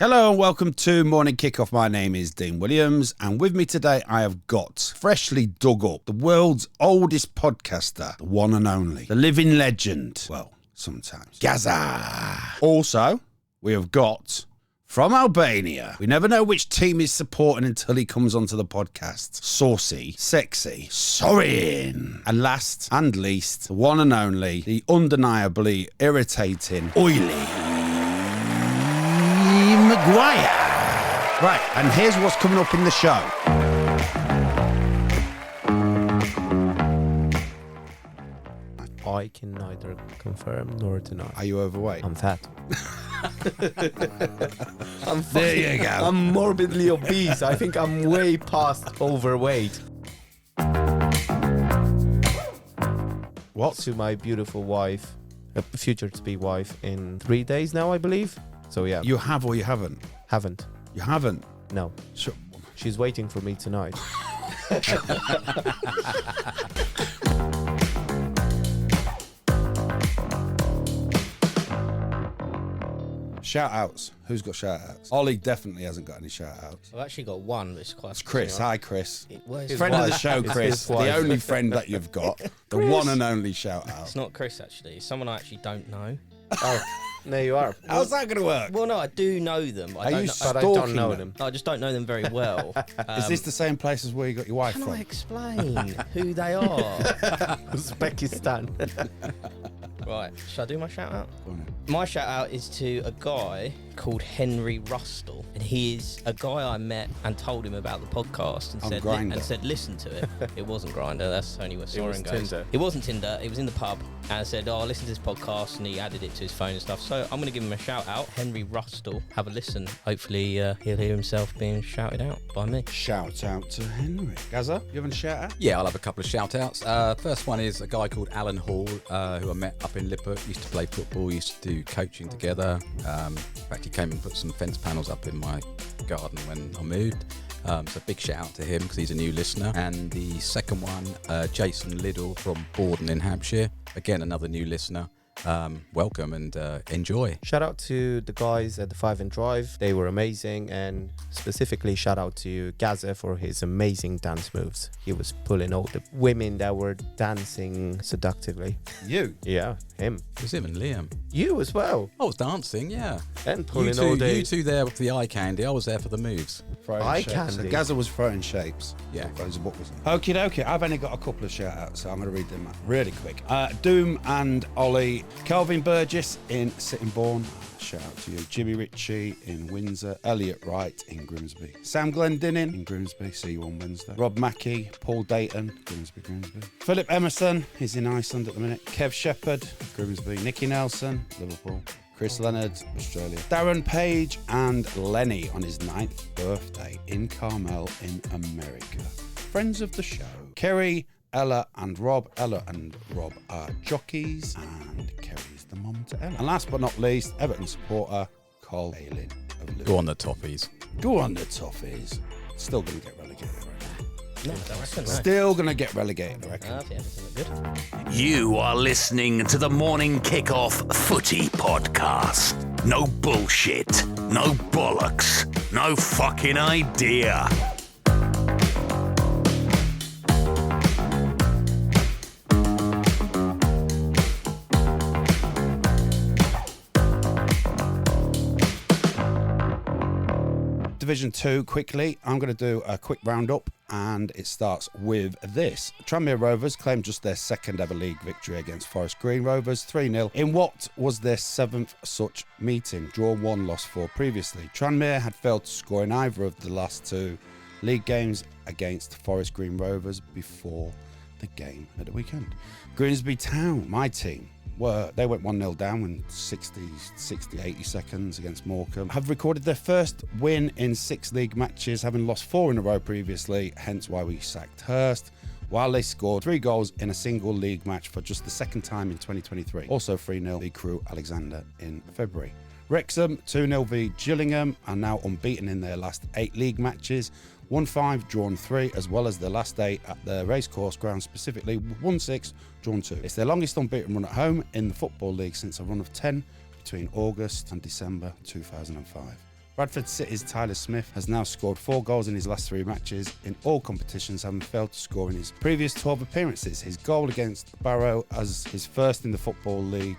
Hello and welcome to Morning Kickoff. My name is Dean Williams, and with me today I have got, freshly dug up, the world's oldest podcaster, the one and only, the living legend, well, sometimes, Gazza. Also, we have got, from Albania, we never know which team he's supporting until he comes onto the podcast, saucy, sexy, Sorin. And last and least, the one and only, the undeniably irritating, oily, Maguire. Right, and here's what's coming up in the show. I can neither confirm nor deny. Are you overweight? I'm fat. There you go. I'm morbidly obese. I think I'm way past overweight. What? To my beautiful wife, future to be wife, in 3 days now, I believe. So yeah. You have or you haven't? Haven't. You haven't? No. Sure. She's waiting for me tonight. Shout outs. Who's got shout outs? Ollie definitely hasn't got any shout outs. I've actually got one, but it's quite... It's Chris. Hi, Chris. It's Friend of the wife. show, It's Chris. his The wife. only friend that you've got. The one and only shout out. not Chris, actually. It's someone I actually don't know. Oh, there you are. How's that going to work? Well, no, I do know them. Are you But I don't know them. I just don't know them very well. Is this the same place as where you got your wife Can from? I explain who they are? Uzbekistan. Right, should I do my shout out? Go on. My shout out is to a guy called Henry Rustle, and he is a guy I met and told him about the podcast and On said Grindr. listen to it. It wasn't Grindr, that's only where Sorin goes. Tinder. It wasn't Tinder, it was in the pub, and I said, listen to this podcast, and he added it to his phone and stuff. So I'm going to give him a shout out, Henry Rustle. Have a listen. Hopefully he'll hear himself being shouted out by me. Shout out to Henry. Gazza, you having a shout out? Yeah, I'll have a couple of shout-outs. First one is a guy called Alan Hall, who I met up in Lippert. Used to play football, used to do coaching together. In fact, he came and put some fence panels up in my garden when I moved. So big shout-out to him because he's a new listener. And the second one, Jason Liddell from Borden in Hampshire. Again, another new listener. Welcome and enjoy. Shout out to the guys at the 5 and Drive. They were amazing, and specifically shout out to Gazza for his amazing dance moves. He was pulling all the women that were dancing seductively. You? Yeah, him. It was him and Liam. You as well. I was dancing, yeah. And pulling You all the... two there with the eye candy. I was there for the moves. Throwing Eye shapes. candy. So Gazza was throwing shapes. Yeah. Those are what was Okie dokie. I've only got a couple of shout outs, so I'm going to read them really quick. Doom and Ollie. Kelvin Burgess in Sittingbourne. Shout out to you. Jimmy Ritchie in Windsor. Elliot Wright in Grimsby. Sam Glendinning in Grimsby. See you on Wednesday. Rob Mackey. Paul Dayton. Grimsby. Philip Emerson. He's in Iceland at the minute. Kev Shepherd. Grimsby. Nicky Nelson. Liverpool. Chris Leonard, Australia. Darren Page and Lenny on his 9th birthday in Carmel in America. Friends of the show. Kerry, Ella and Rob. Ella and Rob are jockeys, and Kerry's the mum to Ella. And last but not least, Everton supporter, Cole Ayling of Liverpool. Go on the Toffees. Go on the Toffees. Still going to get relegated, I reckon. No, I don't reckon, no. Still going to get relegated, I reckon. Yeah, everything looked good. You are listening to the Morning Kickoff Footy Podcast. No bullshit, no bollocks, no fucking idea. Division 2 quickly. I'm going to do a quick roundup, and it starts with this. Tranmere Rovers claimed just their second ever league victory against Forest Green Rovers 3-0 in what was their 7th such meeting. Draw 1, lost 4 previously. Tranmere had failed to score in either of the last 2 league games against Forest Green Rovers before the game at the weekend. Grimsby Town, my team, they went 1-0 down in 60, 80 seconds against Morecambe. Have recorded their first win in 6 league matches, having lost 4 in a row previously, hence why we sacked Hurst, while they scored 3 goals in a single league match for just the second time in 2023. Also 3-0 v Crewe Alexander in February. Wrexham 2-0 v Gillingham are now unbeaten in their last 8 league matches. 1-5, drawn 3, as well as their last 8 at the racecourse ground, specifically 1-6, drawn 2. It's their longest unbeaten run at home in the Football League since a run of 10 between August and December 2005. Bradford City's Tyler Smith has now scored 4 goals in his last 3 matches in all competitions, having failed to score in his previous 12 appearances. His goal against Barrow as his first in the Football League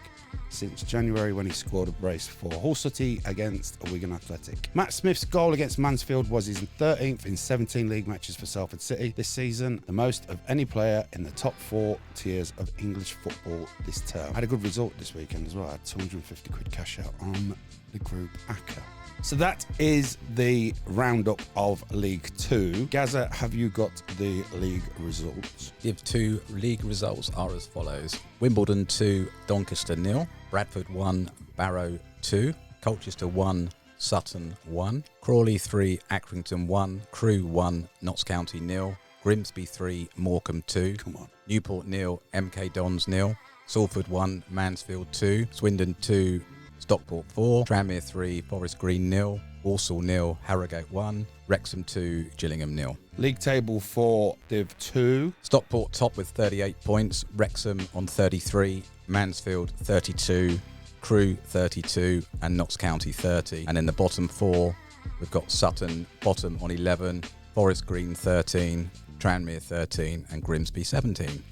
since January, when he scored a brace for Hull City against Wigan Athletic. Matt Smith's goal against Mansfield was his 13th in 17 league matches for Salford City this season, the most of any player in the top 4 tiers of English football this term. I had a good result this weekend as well. I had 250 quid cash out on the group ACCA. So that is the roundup of League 2. Gazza, have you got the league results? Div 2 league results are as follows. Wimbledon 2, Doncaster 0. Bradford 1, Barrow 2. Colchester 1, Sutton 1. Crawley 3, Accrington 1. Crewe 1, Notts County 0. Grimsby 3, Morecambe 2. Come on. Newport 0, MK Dons 0. Salford 1, Mansfield 2. Swindon 2, Stockport 4, Tranmere 3, Forest Green 0, Walsall 0, Harrogate 1, Wrexham 2, Gillingham 0. League table for Div 2. Stockport top with 38 points, Wrexham on 33, Mansfield 32, Crewe 32 and Notts County 30. And in the bottom 4, we've got Sutton bottom on 11, Forest Green 13, Tranmere 13 and Grimsby 17.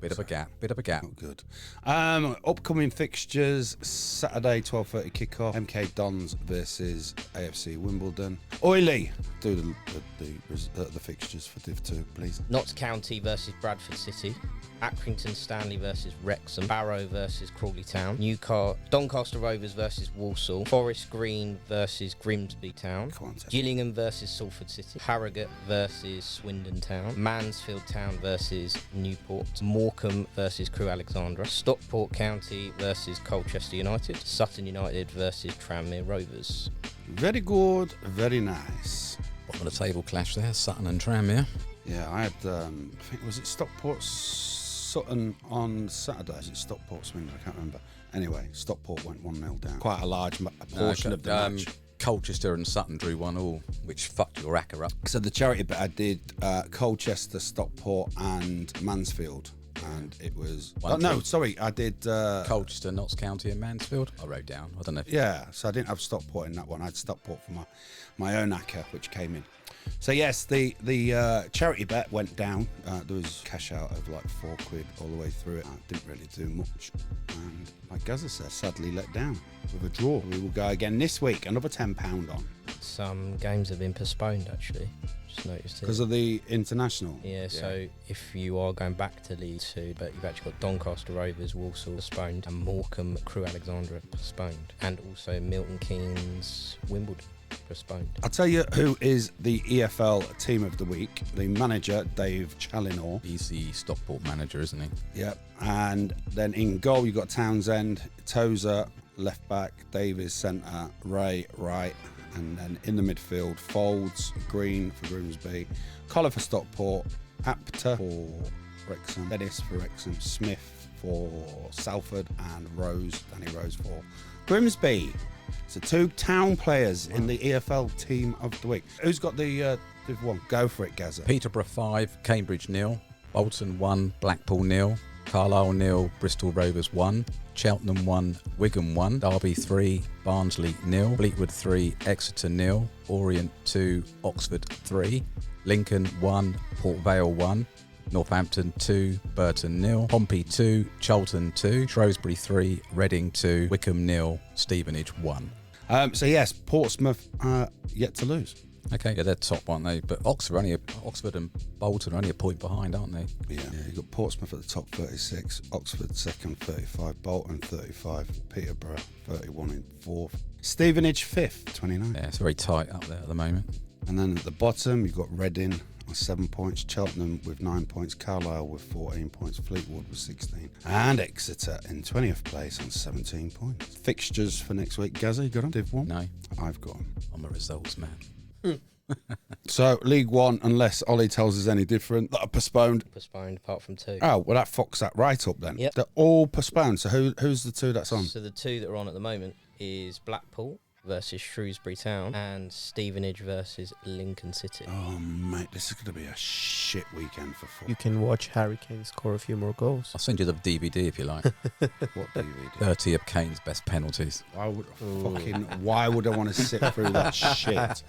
Bit of a gap. Not good. Upcoming fixtures: Saturday 12:30 kickoff. MK Dons versus AFC Wimbledon. Oily, do the fixtures for Div 2, please. Notts County versus Bradford City. Accrington Stanley versus Wrexham. Barrow versus Crawley Town. Doncaster Rovers versus Walsall. Forest Green versus Grimsby Town. Come on, Ted. Gillingham versus Salford City. Harrogate versus Swindon Town. Mansfield Town versus Newport. Morecambe versus Crewe Alexandra. Stockport County versus Colchester United. Sutton United versus Tranmere Rovers. Very good, very nice. Bottom of the table clash there, Sutton and Tranmere. Yeah, I had, I think, was it Stockport Sutton on Saturday? Was it Stockport Swindon? I can't remember. Anyway, Stockport went 1-0 down. Quite a large portion of the match. Colchester and Sutton drew 1-1, which fucked your racker up. So the charity bit, I did Colchester, Stockport and Mansfield. And it was... I did... Colchester, Notts County and Mansfield. I wrote down. I don't know if... Yeah, so I didn't have Stockport in that one. I had Stockport for my own ACCA, which came in. So yes, the charity bet went down. There was cash out of like £4 all the way through it. I didn't really do much. And like Gazza said, sadly let down with a draw. We will go again this week, another £10 on. Some games have been postponed, actually. Just noticed it. Because of the international? Yeah, so if you are going back to League 2, but you've actually got Doncaster Rovers, Walsall postponed, and Morecambe, Crewe Alexandra postponed, and also Milton Keynes, Wimbledon postponed. I'll tell you who is the EFL Team of the Week. The manager, Dave Challinor. He's the Stockport manager, isn't he? Yep. And then in goal, you've got Townsend, Tozer, left back, Davies, centre, Ray, right. And then in the midfield, Folds, Green for Grimsby, Collar for Stockport, Apter for Wrexham, Dennis for Wrexham, Smith for Salford, and Danny Rose for Grimsby. So 2 town players in the EFL Team of the Week. Who's got the Div 1? Go for it, Gazza. Peterborough 5, Cambridge 0, Bolton 1, Blackpool 0, Carlisle 0, Bristol Rovers 1, Cheltenham 1, Wigan 1, Derby 3, Barnsley 0, Fleetwood 3, Exeter 0, Orient 2, Oxford 3, Lincoln 1, Port Vale 1, Northampton 2, Burton 0, Pompey 2, Charlton 2, Shrewsbury 3, Reading 2, Wickham 0, Stevenage 1. So yes, Portsmouth yet to lose. Okay, yeah, they're top, aren't they? But Oxford and Bolton are only a point behind, aren't they? Yeah, you've got Portsmouth at the top, 36, Oxford second, 35, Bolton 35, Peterborough 31 in fourth, Stevenage fifth, 29. Yeah, it's very tight up there at the moment. And then at the bottom, you've got Reading on 7 points, Cheltenham with 9 points, Carlisle with 14 points, Fleetwood with 16, and Exeter in 20th place on 17 points. Fixtures for next week, Gazza, you got them? Div 1? No. I've got them. I'm a results man. So, League 1, unless Ollie tells us any different, that are postponed. Postponed, apart from 2. Oh, well, that fucks that right up then. Yep. They're all postponed. So, who's the 2 that's on? So the 2 that are on at the moment is Blackpool versus Shrewsbury Town, and Stevenage versus Lincoln City. Oh, mate, this is going to be a shit weekend for football. You can watch Harry Kane score a few more goals. I'll send you the DVD if you like. What DVD? 30 of Kane's best penalties. Why would I want to sit through that shit?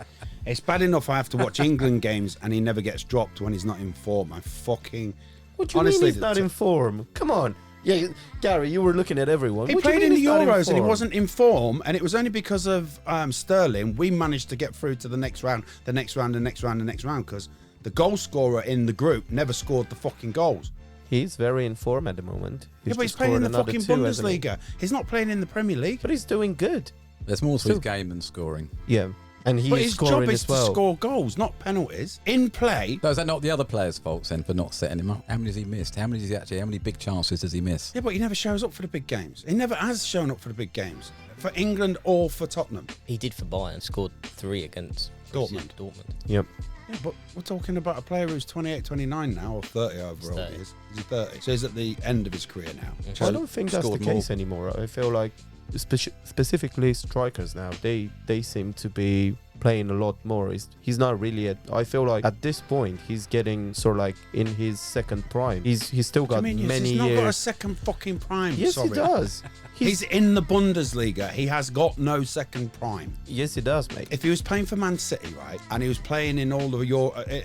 It's bad enough I have to watch England games and he never gets dropped when he's not in form. What do you honestly, mean he's not in form? Come on. Yeah, Gary, you were looking at everyone. He What do you played in mean the he's not Euros and he form? wasn't in form, and it was only because of Sterling we managed to get through to the next round, because the goal scorer in the group never scored the fucking goals. He's very in form at the moment. Yeah, but he's just playing in scored the another fucking two, hasn't he? Bundesliga. He's not playing in the Premier League. But he's doing good. There's more to Still- his game than scoring. Yeah. And But he's his job scoring is as to well. score goals, not penalties. In play. No, is that not the other player's fault then for not setting him up? How many has he missed? How many big chances does he miss? Yeah, but he never shows up for the big games. He never has shown up for the big games. For England or for Tottenham. He did for Bayern, scored 3 against Dortmund. Yep. Yeah, but we're talking about a player who's 28, 29 now, or 30 overall. 30. He is. He's 30. So he's at the end of his career now. I don't think that's the Scored case anymore. I feel like specifically strikers now, they seem to be playing a lot more. He's not really I feel like at this point he's getting sort of like in his second prime. He's still got many he's not years. got a second fucking prime. Yes, sorry. he does. He's in the Bundesliga. He has got no second prime. Yes, he does, mate. If he was playing for Man City, right, and he was playing in all of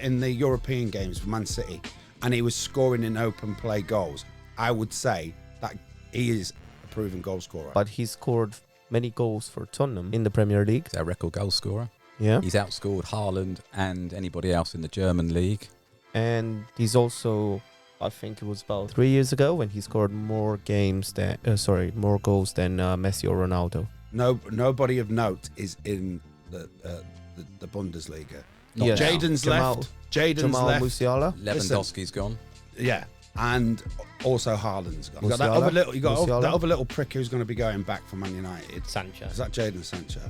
in the European games for Man City, and he was scoring in open play goals, I would say that he is a proven goal scorer. But he scored many goals for Tottenham in the Premier League. He's our record goal scorer. Yeah. He's outscored Haaland and anybody else in the German league. And he's also, I think it was about 3 years ago when he scored more goals than Messi or Ronaldo. Nobody of note is in the Bundesliga. Yeah. Jaden's left. Jaden's Jamal left. Musiala. Lewandowski's gone. Yeah, and also Haaland's gone. You got Musiala? that other little prick who's going to be going back for Man United. Sancho. Is that Jadon Sancho?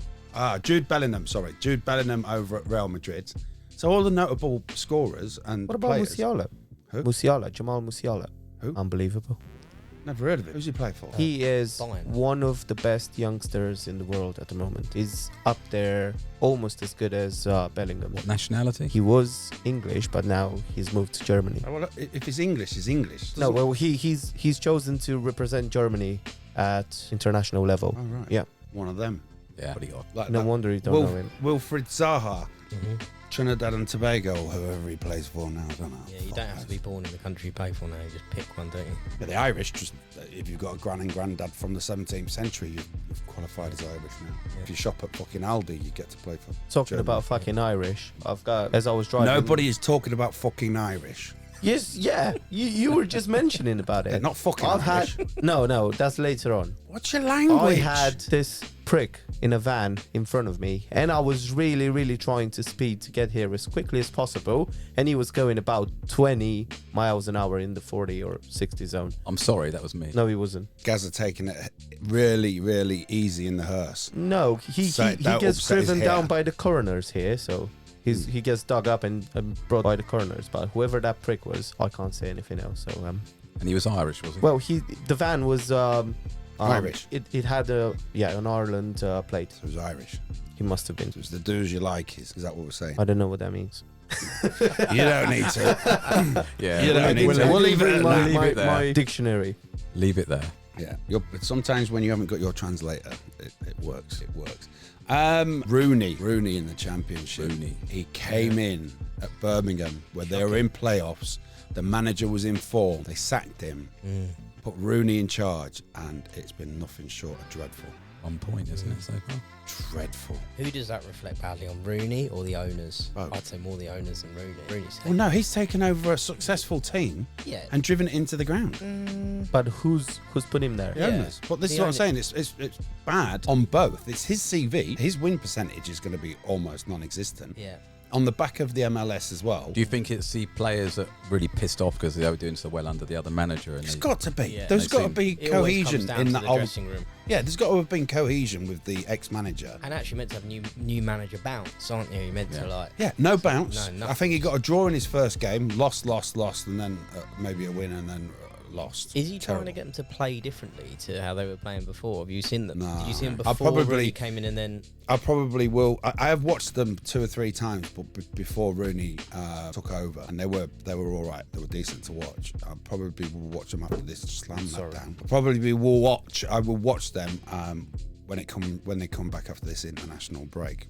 Jude Bellingham. Sorry, Jude Bellingham over at Real Madrid. So all the notable scorers and What about players. Musiala? Who? Jamal Musiala. Who? Unbelievable. Never heard of it. Who's he play for? He is Bayern. one of the best youngsters in the world at the moment. He's up there, almost as good as Bellingham. What nationality? He was English, but now he's moved to Germany. Oh, well, if he's English, he's English. No, well, he's chosen to represent Germany at international level. Oh, right. Yeah. One of them. Yeah, pretty odd. Like No that wonder you don't know him. Wilfried Zaha, Mm-hmm. Trinidad and Tobago, whoever he plays for now. I don't know. Yeah, you don't have to be born in the country you play for now. You just pick one, don't you? Yeah, the Irish, just if you've got a gran and granddad from the 17th century, you've qualified as Irish now. Yeah. If you shop at fucking Aldi, you get to play for. Talking Germany. about fucking Irish, I've got, as I was driving. Nobody is talking about fucking Irish. Yes, yeah. You were just mentioning about it. They're not fucking I've Irish. had no, that's later on. What's your language? I had this prick in a van in front of me, and I was really, really trying to speed to get here as quickly as possible, and he was going about 20 miles an hour in the 40 or 60 zone. I'm sorry, that was me. No, he wasn't. Gazza taking it really, really easy in the hearse. No, he So that gets upset his driven hair. down by the coroners here, so he gets dug up and brought by the coroners. But whoever that prick was, I can't say anything else. So And he was Irish, was he? well, the van was Irish. It had an Ireland plate. So it was Irish. He must have been. So it's the do's you like. Is that what we're saying? I don't know what that means. You don't need to. Yeah. You don't need to. We'll leave it at my, that. Leave it there. my dictionary. Leave it there. Yeah. Sometimes when you haven't got your translator, it works. It works. Rooney in the Championship. Rooney. He came in at Birmingham where they were in playoffs. The manager was in form. They sacked him, put Rooney in charge, and it's been nothing short of dreadful. 1 point, isn't it, so far? Dreadful. Who does that reflect badly on, Rooney or the owners? Both. I'd say more the owners than Rooney. Rooney's Well, no, he's taken over a successful team yeah. and driven it into the ground. But who's put him there? The Yeah. owners. But this The is what I'm owners. saying. It's bad on both. It's his CV. His win percentage is going to be almost non-existent. Yeah. On the back of the MLS as well. Do you think it's the players that really pissed off because they were doing so well under the other manager? And It's they, got to be. Yeah. There's They got to seem- be It always comes cohesion down in to that the old. dressing room. Yeah, there's got to have been cohesion with the ex-manager. And actually meant to have new manager bounce, aren't you? You meant to Yeah. like. Yeah, no bounce. No, nothing. I think he got a draw in his first game, lost, and then maybe a win, and then lost. Is he trying Terrible. to get them to play differently to how they were playing before? Have you seen them? No. Did you see them I before probably- Rooney came in and then... I probably will. I have watched them 2 or 3 times, but before Rooney took over, and they were all right. They were decent to watch. I probably will watch them after this. Slam that down. I will watch them when they come back after this international break,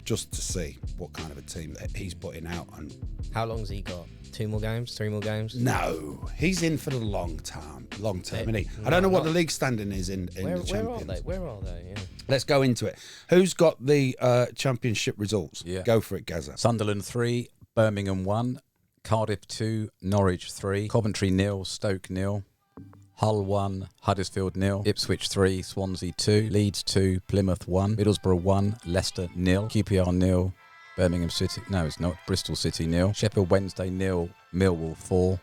just to see what kind of a team that he's putting out. And How long's he got? 2 more games? 3 more games? no, he's in for the long term, isn't he? I No, don't know what not- the league standing is in Where the are Champions. they? Where are they? Yeah. Let's go into it. Who's got the championship results? Yeah. Go for it, Gazza. Sunderland 3, Birmingham 1, Cardiff 2, Norwich 3, Coventry 0, Stoke 0, Hull 1, Huddersfield 0, Ipswich 3, Swansea 2, Leeds 2, Plymouth 1, Middlesbrough 1, Leicester 0, QPR 0, Birmingham City, no it's not, Bristol City 0, Sheffield Wednesday 0, Millwall 4,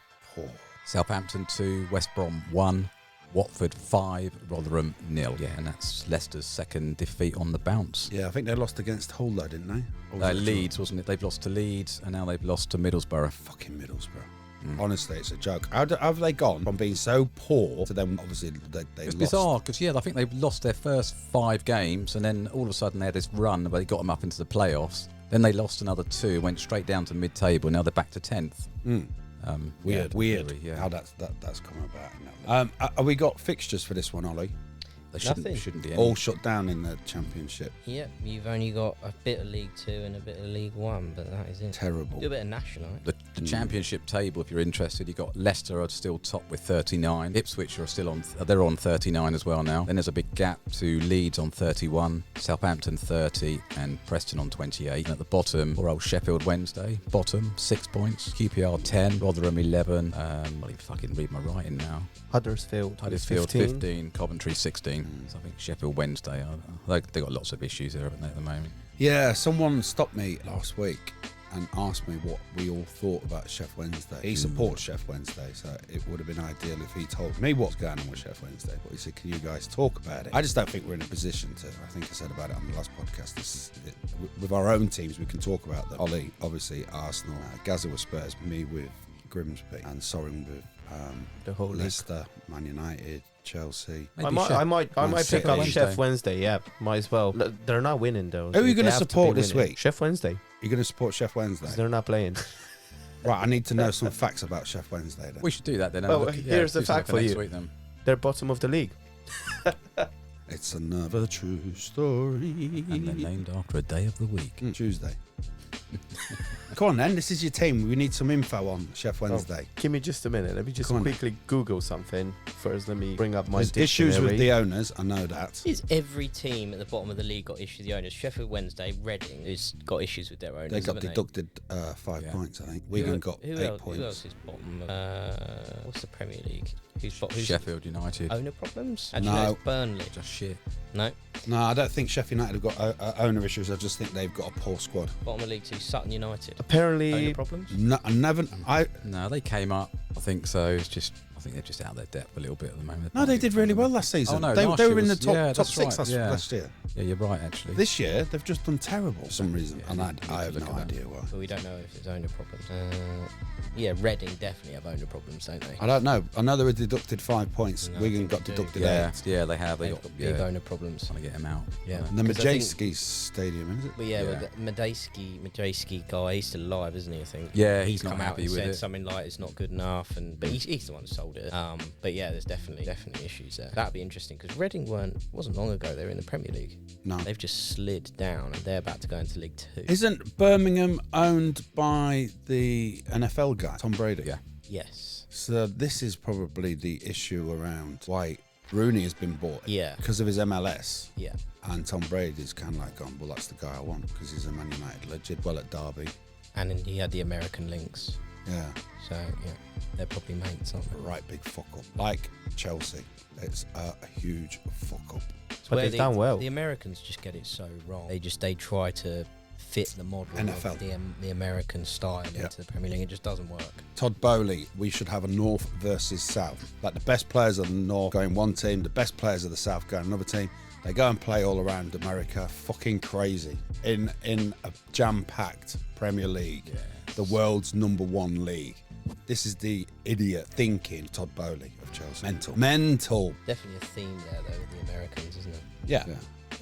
Southampton 2, West Brom 1, Watford 5, Rotherham 0. Yeah, and that's Leicester's second defeat on the bounce. Yeah, I think they lost against Hull, though, didn't they? Or was it a Leeds, wasn't it? They've lost to Leeds and now they've lost to Middlesbrough. Fucking Middlesbrough. Honestly, it's a joke. How have they gone from being so poor to then obviously they It's lost? bizarre because I think they've lost their first 5 games and then all of a sudden they had this run where they got them up into the playoffs. Then they lost another 2, went straight down to mid-table. Now they're back to 10th. Weird Very, yeah. how that's come about. Have we got fixtures for this one, Ollie? They Nothing. shouldn't be any. All shut down in the Championship. Yep, you've only got a bit of League 2 and a bit of League 1, but that is it. Terrible. Do a bit of National. The Championship table, if you're interested, you've got Leicester are still top with 39. Ipswich are still they're on 39 as well now. Then there's a big gap to Leeds on 31, Southampton 30, and Preston on 28. And at the bottom, poor old Sheffield Wednesday, bottom, 6 points. QPR 10, Rotherham 11. I can't even fucking read my writing now. Huddersfield 15, Coventry 16. So I think Sheffield Wednesday, they've got lots of issues there, haven't they, at the moment? Yeah, someone stopped me last week and asked me what we all thought about Sheff Wednesday. He supports Sheff Wednesday, so it would have been ideal if he told me what's going on with Sheff Wednesday. But he said, can you guys talk about it? I just don't think we're in a position to. I think I said about it on the last podcast. With our own teams, we can talk about them. Ollie, obviously, Arsenal. Gazza with Spurs, me with Grimsby, and Sorin with The whole league. Leicester, Man United, Chelsea. I might pick City. up Wednesday. Sheff Wednesday. Yeah, might as well. They're not winning though. Who are you They gonna have to support be this winning. week? Sheff Wednesday. You're going to support Sheff Wednesday? 'Cause they're not playing. Right, I need to know some facts about Sheff Wednesday then. We should do that then. Well, here's the do something fact for next you. week then. They're bottom of the league. It's another true story. And they're named after a day of the week. Tuesday. Come on then, this is your team. We need some info on Sheff Oh, Wednesday. give me just a minute. Let me just Come on. quickly Google something. First, let me bring up my There's issues with dictionary. the owners, I know that. Is every team at the bottom of the league got issues with the owners? Sheffield Wednesday, Reading, has got issues with their owners. They got haven't deducted 5 Yeah. points, I think. Wigan got who 8 else, points. Who else is bottom? What's the Premier League? Who's Sheffield United. owner problems? Actually, No. no, it's Burnley. Just shit. No, No, I don't think Sheffield United have got owner issues. I just think they've got a poor squad. bottom of League 2, Sutton United. Owner Apparently, problems? No, I never. No, they came up. I think so. It's just. I think they're just out of their depth a little bit at the moment. No, they did really well last season. Oh, no, they last were year in the was- top yeah, top that's 6 right, yeah. last year. Yeah, you're right, actually. This year, they've just done terrible for some reason. Yeah, And you need I to have look no at that. idea why. But we don't know if it's owner problems. Yeah, Reading definitely have owner problems, don't they? I don't know. I know they were deducted 5 points. No, I Wigan think got they do. deducted Yeah, 8. yeah, they have. They They've got got big owner problems. trying to get him out. Yeah. And the 'Cause I think- Majeski Stadium, is it? But yeah, Yeah. with the Madejski guy, he's still alive, isn't he? I think. Yeah, he's he's not come out happy and with said it. something like it's not good enough, but he's the one who sold it. But yeah, there's definitely issues there. That'd be interesting because Reading wasn't long ago. They were in the Premier League. No. They've just slid down, and they're about to go into League 2. Isn't Birmingham owned by the NFL guy, Tom Brady? Yeah. Yes. So this is probably the issue around why Rooney has been bought. Yeah. Because of his MLS. Yeah. And Tom Brady's kind of like gone, well, that's the guy I want because he's a Man United legend. Well, at Derby. And then he had the American links. Yeah. So yeah, they're probably mates, aren't they? Right big fuck up. Like Chelsea. It's a huge fuck up. It's But where they've done well. The Americans just get it so wrong. They try to fit the model NFL. of the American style into the Premier League. It just doesn't work. Todd Bowley, we should have a North versus South. Like the best players of the North going one team, the best players of the South going another team. They go and play all around America. Fucking crazy. In a jam-packed Premier League. The world's #1 league. This is the idiot thinking Todd Bowley of Chelsea. Mental. Definitely a theme there, though, with the Americans, isn't it? Yeah.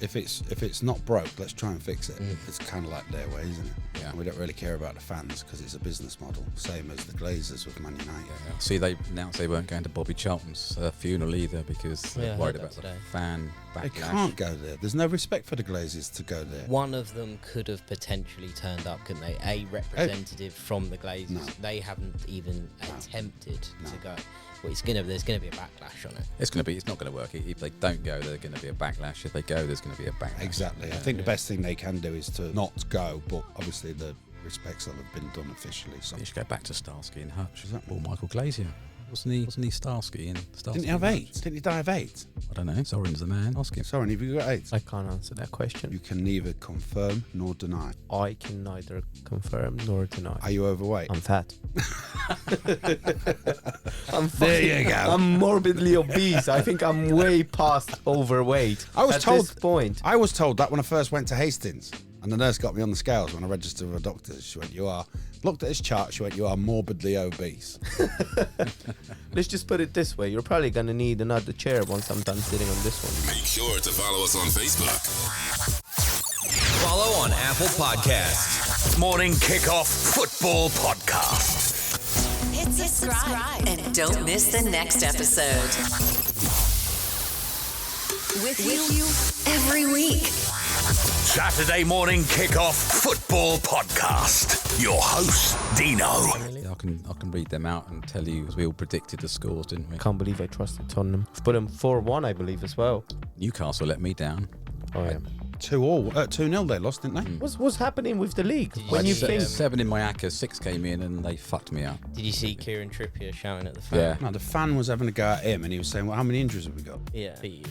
If it's not broke, let's try and fix it. It's kind of like their way, isn't it? Yeah. And we don't really care about the fans because it's a business model, same as the Glazers with Man United. Yeah. See, they announced they weren't going to Bobby Charlton's funeral either because they're worried about the fan backlash. They can't go there. There's no respect for the Glazers to go there. One of them could have potentially turned up, couldn't they? A representative from the Glazers. No. They haven't even attempted to go. Well, there's gonna be a backlash on it. It's not going to work. If they don't go, there's going to be a backlash. If they go, there's going to be a backlash. Exactly. I think the best thing they can do is to not go, but obviously the respects that have been done officially. So. You should go back to Starsky and Hutch. Or Michael Glazier. Wasn't he Starsky in Starsky? Didn't he have and AIDS? Hutch? Didn't he die of AIDS? I don't know. Sorin's the man. Ask him. Sorry, have you got AIDS? I can't answer that question. You can neither confirm nor deny. I can neither confirm nor deny. Are you overweight? I'm fat. There you go. I'm morbidly obese. I think I'm way past overweight. I was at told this point. I was told that when I first went to Hastings, and the nurse got me on the scales when I registered with a doctor. She went, looked at his chart, she went, you are morbidly obese. Let's just put it this way. You're probably going to need another chair once I'm done sitting on this one. Make sure to follow us on Facebook. Follow on Apple Podcasts. Morning Kickoff Football Podcast. Hit subscribe and don't miss the next episode. With you every week. Saturday Morning Kickoff Football Podcast. Your host, Dino. Yeah, I can read them out and tell you, as we all predicted the scores, didn't we? Can't believe I trusted Tottenham. Put them 4-1, I believe, as well. Newcastle let me down. Oh, yeah. 2-0 they lost, didn't they? What's happening with the league? Did you When you see, think 7 in my ACCA, 6 came in and they fucked me up. Did you see Kieran Trippier shouting at the fan? Yeah. No, the fan was having a go at him and he was saying, well, how many injuries have we got? Yeah. But you're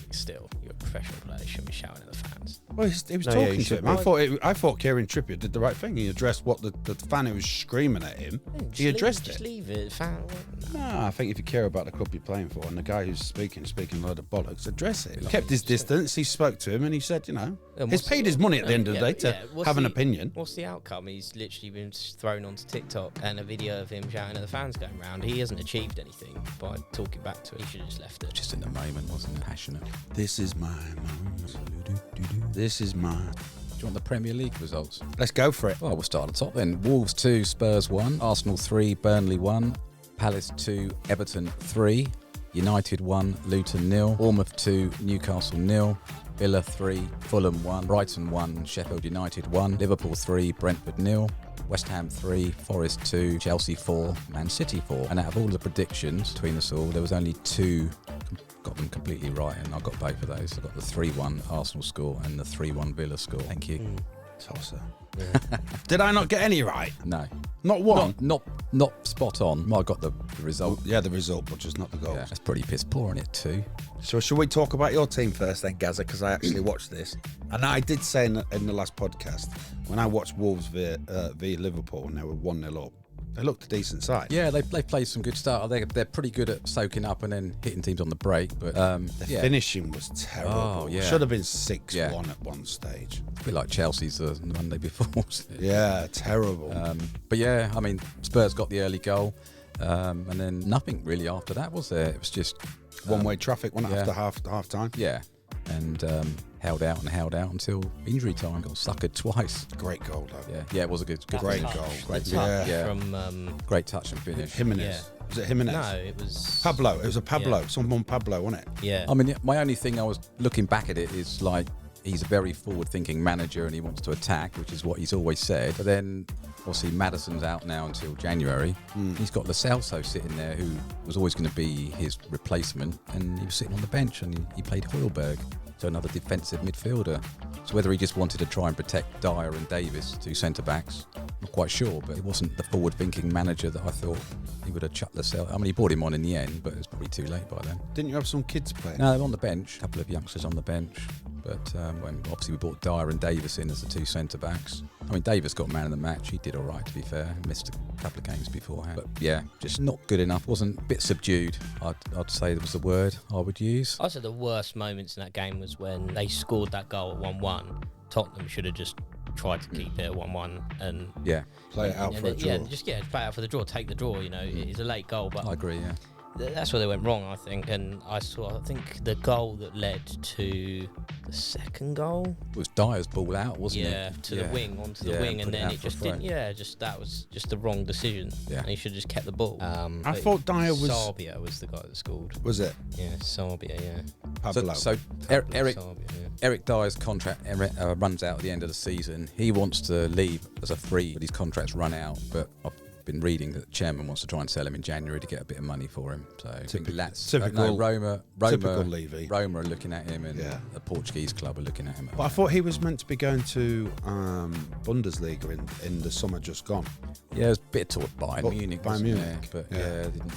a professional player. You shouldn't be shouting at the fans. Well, he was No, yeah, talking he to should him. be. I thought Kieran Trippier did the right thing. He addressed what the fan who was screaming at him. He addressed Just it. leave it. Fan. No, I think if you care about the club you're playing for and the guy who's speaking a load of bollocks, address it. He kept his distance. He spoke to him and he said, he's paid his money at the end of the day to have an opinion. What's the outcome? He's literally been thrown onto TikTok and a video of him shouting at the fans going round. He hasn't achieved anything by talking back to it. He should have just left it. Just in the moment, wasn't it? Passionate. This is my moment. This is my... Do you want the Premier League results? Let's go for it. Well, we'll start at the top then. Wolves 2, Spurs 1, Arsenal 3, Burnley 1, Palace 2, Everton 3, United 1, Luton 0, Bournemouth 2, Newcastle 0, Villa 3, Fulham 1, Brighton 1, Sheffield United 1, Liverpool 3, Brentford 0, West Ham 3, Forest 2, Chelsea 4, Man City 4. And out of all the predictions between us all, there was only 2 got them completely right, and I got both of those. I got the 3-1 Arsenal score and the 3-1 Villa score. Thank you. Tosser. Did I not get any right? No. Not one? Not spot on. I got the result. Yeah, the result, but just not the goals. Yeah, that's pretty piss poor in it too. So should we talk about your team first then, Gazza? Because I actually watched this. And I did say in the last podcast, when I watched Wolves v Liverpool and they were 1-0 up, they looked a decent side. Yeah, they played some good start. They're pretty good at soaking up and then hitting teams on the break. But the finishing was terrible. Oh, yeah. Should have been 6-1 at one stage. A bit like Chelsea's the Monday before. Wasn't it? Yeah, terrible. But yeah, I mean, Spurs got the early goal, and then nothing really after that, was there? It was just one-way traffic, wasn't it, yeah. after half time? Yeah, and held out until injury time. Got suckered twice. Great goal, though. Yeah, it was a good Great finish. goal. Great touch. Yeah. From Great touch and finish. Jimenez. Yeah. Was it Jimenez? No, it was Pablo. It was a Pablo. Yeah. Someone Pablo, wasn't it? Yeah. I mean, my only thing I was looking back at it is like, he's a very forward-thinking manager and he wants to attack, which is what he's always said. But then, obviously, Maddison's out now until January. He's got Lo Celso sitting there, who was always going to be his replacement, and he was sitting on the bench, and he played Højbjerg, so another defensive midfielder. So whether he just wanted to try and protect Dyer and Davis, 2 centre-backs, I'm not quite sure, but it wasn't the forward-thinking manager that I thought he would have chucked Lo Celso. I mean, he brought him on in the end, but it was probably too late by then. Didn't you have some kids playing? No, they were on the bench, a couple of youngsters on the bench. But when obviously we brought Dyer and Davis in as the 2 centre-backs. I mean, Davis got man of the match. He did all right, to be fair. Missed a couple of games beforehand. But yeah, just not good enough. Wasn't a bit subdued, I'd say that was the word I would use. I said the worst moments in that game was when they scored that goal at 1-1. Tottenham should have just tried to keep it at 1-1 and Play it out for a draw. play it out for the draw. Take the draw. You know, it's a late goal, but I agree. Yeah. that's where they went wrong, I think. And I think the goal that led to the second goal It was Dyer's ball out, wasn't it? to the wing, onto the wing, and then it just didn't. Yeah, that was just the wrong decision. Yeah. And he should have just kept the ball. I thought Dyer was. Sabia was the guy that scored. Was it? Yeah, Sabia. Yeah. Pablo. So Pablo Eric Sabia, yeah. Eric Dyer's contract runs out at the end of the season. He wants to leave as a free, but his contract's run out. But I've been reading that the chairman wants to try and sell him in January to get a bit of money for him. So I think that's typical Levy. Roma are looking at him, and the Portuguese club are looking at him. But I thought he was meant to be going to Bundesliga in the summer just gone. Yeah, it was a bit toward Bayern Munich. Bayern Munich. But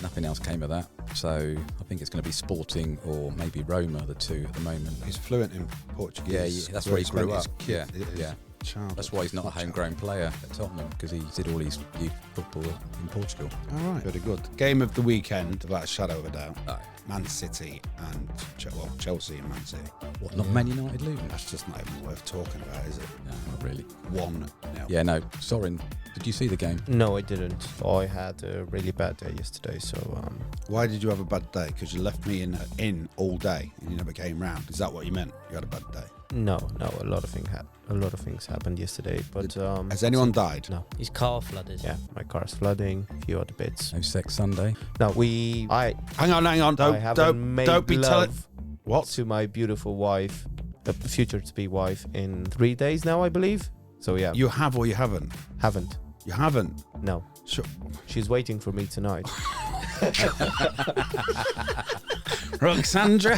nothing else came of that. So I think it's going to be Sporting or maybe Roma, the two at the moment. He's fluent in Portuguese. Yeah, that's where he grew up. Yeah. Childhood. That's why he's not a homegrown player at Tottenham, because he did all his youth football in Portugal. All right, very good. Game of the weekend, without a shadow of a doubt. No. Man City and Chelsea and Man City. What, not Man United Luton? That's just not even worth talking about, is it? No, not really. 1-0. Yeah, no. Sorin, did you see the game? No, I didn't. I had a really bad day yesterday, so Why did you have a bad day? Because you left me in all day and you never came round. Is that what you meant? You had a bad day? no, a lot of things happened yesterday, but Has anyone died? no. His car flooded. Yeah, my car's flooding, a few other bits. No sex Sunday? No, Hang on. I haven't made Don't be telling. love What? to my beautiful wife, future to be wife, in 3 days now, I believe. So yeah, You have or you haven't? haven't. You haven't. No, Sure. she's waiting for me tonight. Roxandra.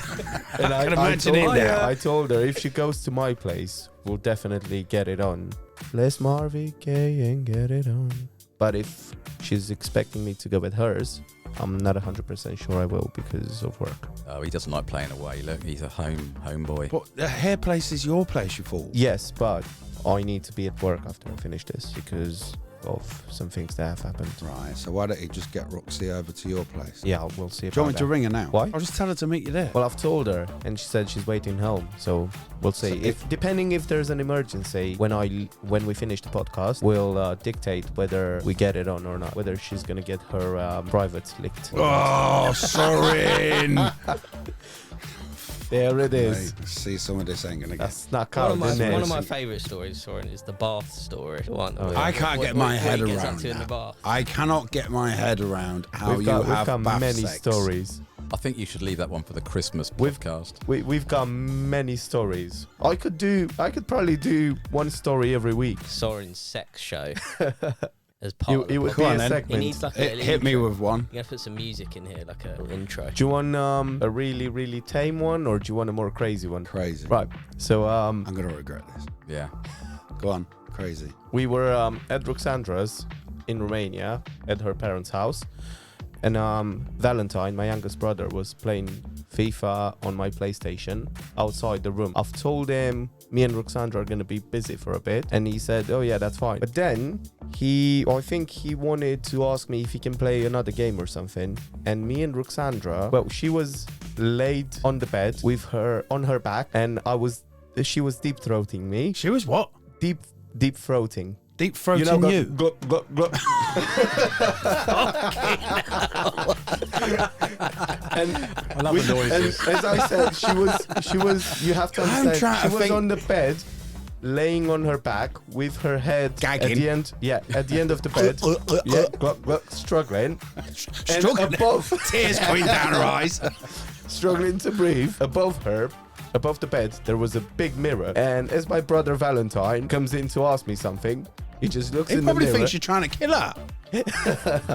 And I can imagine it now. I told her if she goes to my place, we'll definitely get it on. Let's Marvin Gaye and get it on. But if she's expecting me to go with hers, I'm not 100% sure I will because of work. Oh, he doesn't like playing away. Look, he's a home boy. But the hair place is your place, you fool. Yes, but I need to be at work after I finish this because of some things that have happened. Right, so why don't you just get Roxy over to your place? Yeah, we'll see. Do you want me to ring her now? Why? I'll just tell her to meet you there. Well, I've told her, and she said she's waiting home. So we'll see. So Depending if there's an emergency when we finish the podcast, we'll dictate whether we get it on or not. Whether she's gonna get her privates licked. Oh, Sorin! There it is. Mate, see, some of this ain't gonna get. That's not One counting. of my favourite stories, Sorin, is the bath story. I can't get my head what he gets up around to in the that. bath. I cannot get my head around how We've you have got bath many sex. stories. I think you should leave that one for the Christmas We've- podcast. We've got many stories. I could probably do one story every week. Sorin's sex show. As part of It the would podcast. be on a then. He segment. needs like a little Hit me intro. with one. You gotta put some music in here, like a little intro. Do you want a really, really tame one, or do you want a more crazy one? Crazy. Right. So I'm gonna regret this. Yeah. Go on. Crazy. we were at Roxandra's in Romania at her parents' house, and Valentine, my youngest brother, was playing FIFA on my PlayStation outside the room. I've told him me and Roxandra are gonna be busy for a bit, and he said, "Oh yeah, that's fine." But then I think he wanted to ask me if he can play another game or something. And me and Roxandra, well, she was laid on the bed with her on her back, and she was deep throating me. She was what? Deep throating. Deep throating you. Gluck, gluck, gluck. And I love the noises. as I said, she was. You have to I'm understand. trying She to was think. on the bed, laying on her back with her head Gagging. at the end. Yeah, at the end of the bed. Yeah, gluck, gluck, struggling. Struggling. And above, Tears coming down her eyes. struggling to breathe. Above her, above the bed, there was a big mirror. And as my brother Valentine comes in to ask me something, he just looks He in the probably mirror. thinks you're trying to kill her.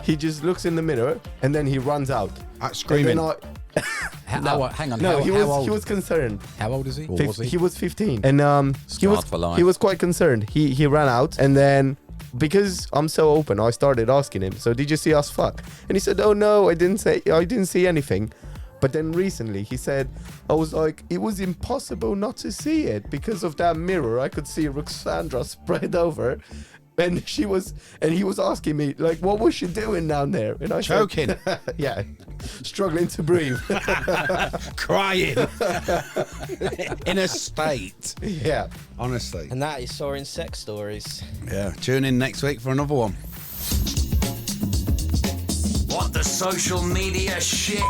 He just looks in the mirror and then he runs out. Screaming. And then Hang on. no, how, he how was old? he was concerned. How old is he? Or was he? He was 15, and Scarred for life. he was quite concerned. He ran out, and then because I'm so open, I started asking him, "So did you see us fuck?" And he said, "Oh no, I didn't see anything." But then recently he said, I was like, it was impossible not to see it because of that mirror. I could see Roxandra spread over. And he was asking me, like, what was she doing down there? And I Choking. said, yeah, struggling to breathe. Crying. In a state. Yeah. Honestly. And that is Sorin's sex stories. Yeah. Tune in next week for another one. Want the social media shit?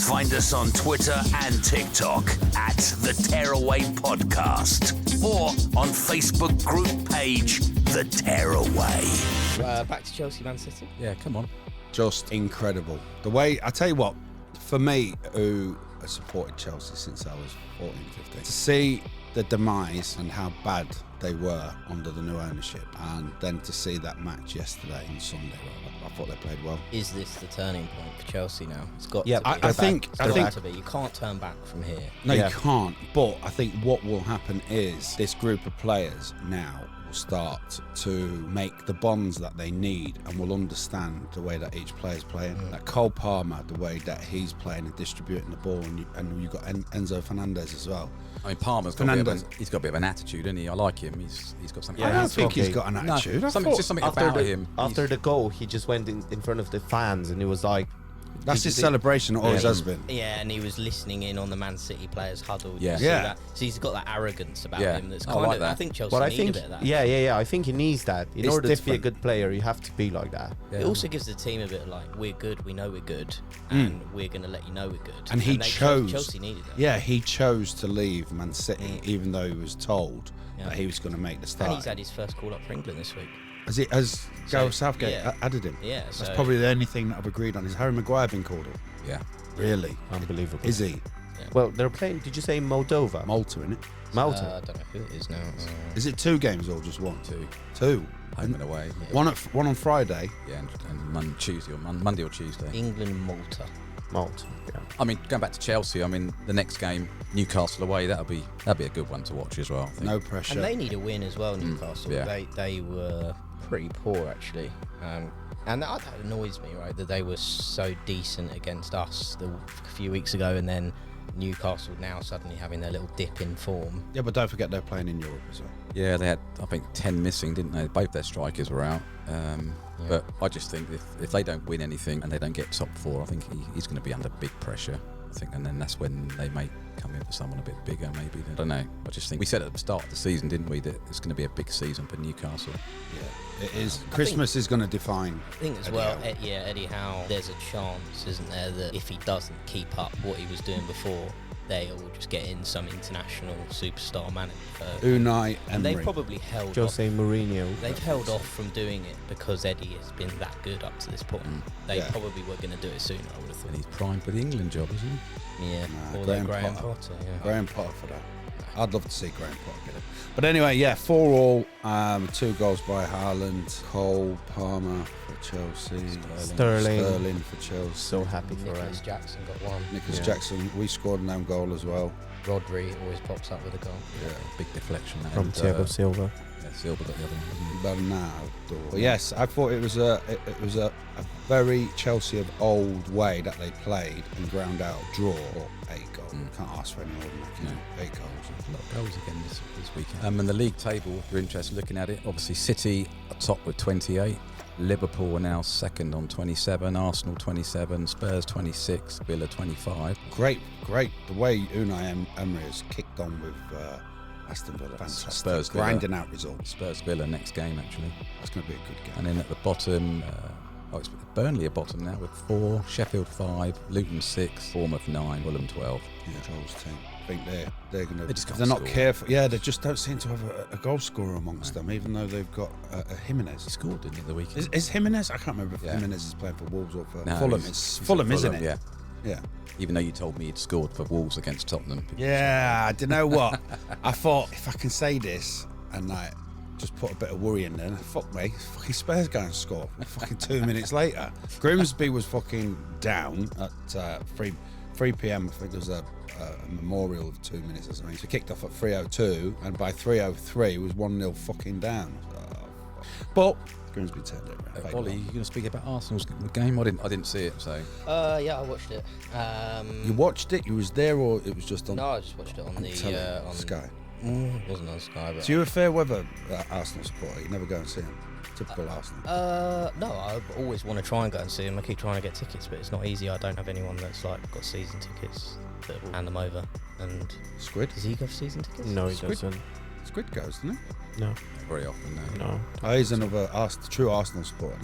Find us on Twitter and TikTok at The Tearaway Podcast or on Facebook group page The Tearaway. Back to Chelsea, Man City. Yeah, come on. Just incredible. The way, I tell you what, for me, who has supported Chelsea since I was 14, 15, to see the demise and how bad they were under the new ownership, and then to see that match yesterday on Sunday, I thought they played well. Is this the turning point for Chelsea now? It's got Yeah, to be. I think to be. You can't turn back from here. no, Yeah. you can't. But I think what will happen is this group of players now will start to make the bonds that they need, and will understand the way that each player's playing. Like Cole Palmer, the way that he's playing and distributing the ball, and you've got Enzo Fernandez as well. I mean, Palmer's got he's got a bit of an attitude, isn't he? I like him. He's got something. I don't he's think he's okay. got an attitude. I something, thought- just something about him. After the goal, he just went in front of the fans and he was like, That's his celebration, it always has been. Yeah, and he was listening in on the Man City players' huddle. Yeah. You see Yeah. that? So he's got that arrogance about Yeah. him that's I kind like of. that. I think Chelsea but I need think, a bit of that. yeah, I think he needs that. In It's order to be a different. good player, you have to be like that. Yeah. It also gives the team a bit of like, we're good, we know we're good, and we're going to let you know we're good. And he chose. Chelsea needed that. Yeah, he chose to leave Man City, even though he was told Yeah. that he was going to make the And start. he's had his first call up for England this week. Has Gareth Southgate yeah. added him? Yeah, That's so- probably the only thing that I've agreed on. Is Harry Maguire been called up? Yeah. Really? Unbelievable. Is he? Well, they're playing, did you say Moldova? Malta, innit? Malta. I don't know who it is now. Is it 2 games or just one? Two. Home and away. One on Friday. Yeah, and Tuesday or Monday or Tuesday. England, Malta. Malta. Yeah. I mean, going back to Chelsea, I mean, the next game, Newcastle away, that'll be a good one to watch as well. I think. No pressure. And they need a win as well, Newcastle. yeah. They were pretty poor, actually. And that annoys me, right, that they were so decent against us a few weeks ago, and then Newcastle now suddenly having their little dip in form. Yeah, but don't forget they're playing in Europe as well. Yeah, they had, I think, 10 missing, didn't they? Both their strikers were out. But I just think if they don't win anything and they don't get top 4, I think he's going to be under big pressure. I think, and then that's when they may come in for someone a bit bigger, maybe. I don't know. I just think we said at the start of the season, didn't we, that it's going to be a big season for Newcastle. Yeah, it is. Christmas is going to define. I think as well, Eddie Howe, there's a chance, isn't there, that if he doesn't keep up what he was doing before, they'll just get in some international superstar manager. Unai And Emery. they've probably held Jose off. Mourinho. They've held off from doing it because Eddie has been that good up to this point. They Yeah. probably were going to do it sooner, I would have And thought. he's primed for the England job, isn't he? Yeah, Nah, or Graham Graham Potter. Potter. Yeah. Graham Potter for that. I'd love to see Graham Potter get it. But anyway, yeah, 4-4. 2 goals by Haaland, Cole, Palmer for Chelsea, Sterling for Chelsea. So happy for Nicholas him. Jackson got one. Nicholas Jackson, we scored an own goal as well. Rodri always pops up with a goal. Yeah. Big deflection. From and, Thiago Silva. Yeah, Silva got the other one, wasn't Bernardo. But yes, I thought it was a very Chelsea of old way that they played and ground out, draw, 8 goals. Can't ask for any more than that, can you? 8 goals. he? A lot of goals again this weekend. And the league table, if you're interested looking at it, obviously City are top with 28. Liverpool are now second on 27, Arsenal 27, Spurs 26, Villa 25. Great. The way Unai Emery has kicked on with Aston Villa. Fantastic. Spurs, Villa. Grinding out results. Spurs Villa next game actually. That's going to be a good game. And then at the bottom, it's Burnley at bottom now with 4, Sheffield 5, Luton 6, Bournemouth 9, Fulham 12. Yeah, Joel's team. I think they're going to. They just can't They're not score. careful. Yeah, they just don't seem to have a goal scorer amongst them, even though they've got a Jimenez. He scored, didn't he, the weekend? Is Jimenez? I can't remember if Yeah. Jimenez is playing for Wolves or for No, Fulham. he's- It's he's Fulham, at isn't it? Yeah. Yeah. Even though you told me he'd scored for Wolves against Tottenham. Yeah. Do you know what? I thought if I can say this and like just put a bit of worry in there, fuck me, fucking Spurs go and score. Fucking 2 minutes later, Grimsby was fucking down at 3 p.m. I think there was a memorial of 2 minutes or something. So kicked off at 3:02, and by 3:03 was 1-0 fucking down. But Grimsby turned it around. Ollie, you going to speak about Arsenal's game? I didn't see it, so. Yeah, I watched it. You watched it? You was there, or it was just on? No, I just watched it on the telly, on Sky. Wasn't on Sky, but So you're a fair weather Arsenal supporter. You never go and see him. Typical Arsenal. no, I always want to try and go and see him. I keep trying to get tickets, but it's not easy. I don't have anyone that's like got season tickets that will hand them over. And Squid? does he go for season tickets? No, he Squid? doesn't. Squid goes, doesn't he? No, Very often, no. no. Oh, he's another true Arsenal supporter.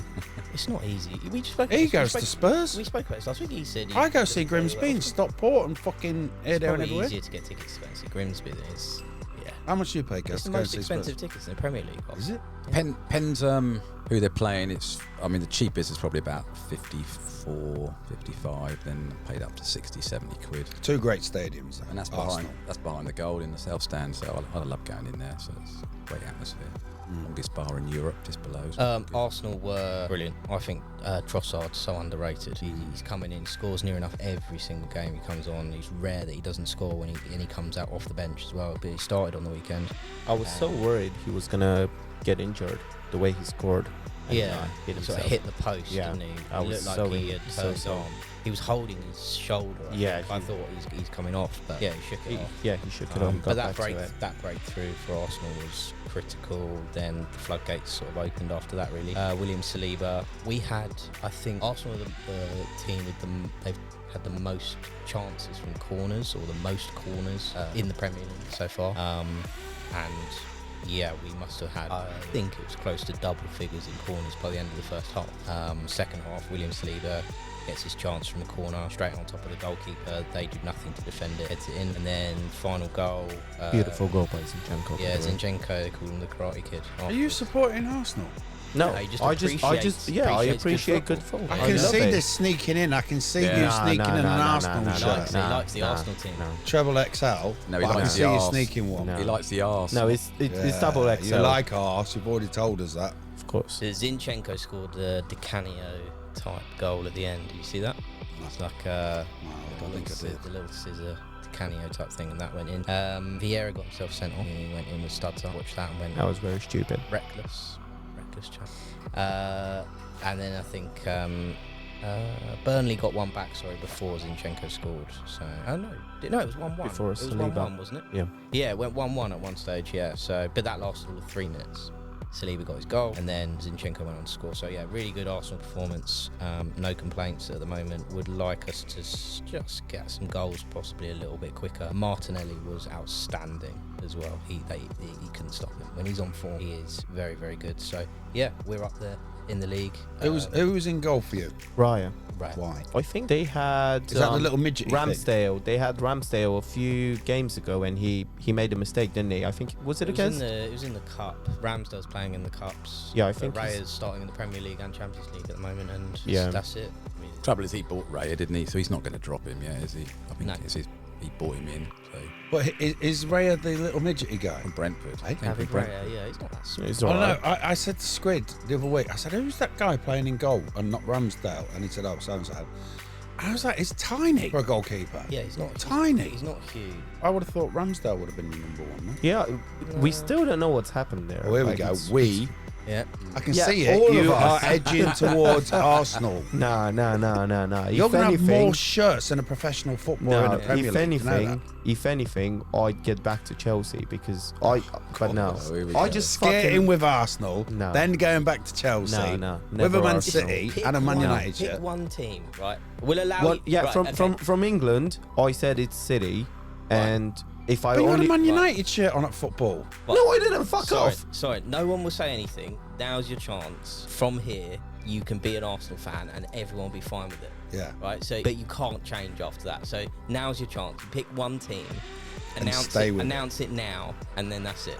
It's not easy. We just spoke. He we goes spoke- to Spurs. We spoke about this last week. He said I go he see doesn't play Grimsby well. and Stockport and fucking here, It's there and probably everywhere. easier to get tickets to go and see Grimsby than it is. Yeah. How much do you pay, It's Gus, the to go and most see expensive Spurs? tickets in the Premier League. Is it? Penn's who they're playing, the cheapest is probably about 54, 55, then paid up to 60, 70 quid. Two great stadiums. And that's behind the goal in the south stand, so I love going in there, so it's a great atmosphere. Longest bar in Europe, just below. So Arsenal were brilliant. I think Trossard's so underrated. He's coming in, scores near enough every single game he comes on. It's rare that he doesn't score when he comes out off the bench as well, but he started on the weekend. I was so worried he was gonna get injured the way he scored. And, Yeah, hit he sort of himself. hit the post, Yeah. didn't he? I He was looked so like he had so hurt his sorry. arm. He was holding his shoulder. Yeah, I thought he's coming off, but yeah, he shook it off. Yeah, he shook it off. But got back to it. that breakthrough for Arsenal was critical. Then the floodgates sort of opened after that, really. William Saliba. We had, I think, Arsenal are the team with they've had the most chances from corners, or the most corners in the Premier League so far. And yeah, we must have had, I think it was close to double figures in corners by the end of the first half. Second half, William Saliba gets his chance from the corner, straight on top of the goalkeeper. They do nothing to defend it, heads it in. And then final goal. Beautiful goal by Zinchenko. Yeah, Zinchenko, they call him the Karate Kid. Are you supporting Arsenal? No, No, he just I appreciate good football. I can love see it. this sneaking in. I can see Yeah. you sneaking in an Arsenal shirt. He likes the Arsenal team. No, Treble XL. No, But he I can likes see the you arse. sneaking one. No. he likes the arse. no, it's double XL. You like arse. You've already told us that. of course. So Zinchenko scored the Di Canio type goal at the end. Do you see that? It's like I think I did. the little scissor Di Canio type thing, and that went in. Vieira got himself sent off. He went in with studs. I watched that and went That was very stupid. reckless chap. And then I think Burnley got one back, before Zinchenko scored. So, no, it was 1-1. Before It was Saliba. 1-1, wasn't it? Yeah. Yeah, it went 1-1 at one stage, yeah. So, but that lasted all of 3 minutes. Saliba got his goal, and then Zinchenko went on to score. So, yeah, really good Arsenal performance. No complaints at the moment. Would like us to just get some goals, possibly a little bit quicker. Martinelli was outstanding as well. He couldn't stop him. When he's on form, he is very, very good. So, yeah, we're up there in the league. Who was in goal for you? Raya. Right. Why? I think they had Is that the little midget? Ramsdale. They had Ramsdale a few games ago, and he made a mistake, didn't he? I think it was against. It was in the cup. Ramsdale's playing in the cups. Yeah, I But think he's- Raya's starting in the Premier League and Champions League at the moment, and Yeah. that's it. I mean, Trouble is, he bought Raya, didn't he? So he's not going to drop him, yeah, is he? I think No. he bought him in. So But is Raya the little midgety guy? from Brentford. Hey, David Raya, yeah, he's not that small. It's I all don't know. right. I said to Squid the other week, I said, who's that guy playing in goal and not Ramsdale? And he said, oh, so-and-so. I was like, it's tiny for a goalkeeper. Yeah, he's not Tiny. He's not huge. I would have thought Ramsdale would have been the number one. No? Yeah, we still don't know what's happened there. Oh, here we Like, go. it's- We. Yeah. I can Yeah, see all it. of You are us. edging towards Arsenal. No. You're If going to have anything, more shirts than a professional footballer in the Premier if League. You know anything, I'd get back to Chelsea because but no, Oh, here we I go. just that? Skating fucking with Arsenal, No. then going back to Chelsea. No, with never a Man Arsenal. City Pick and a Man one- United Pick shirt. one team, right? We'll allow Well, you. yeah, right, from okay. from England, I said it's City, and if I But you had only a Man United shirt on at football. no, I didn't. Fuck Sorry, off. sorry, no one will say anything. Now's your chance. From here, you can be an Arsenal fan and everyone will be fine with it. Yeah. Right? So, but you can't change after that. So now's your chance. You pick one team, And stay with it. announce it now, and then that's it.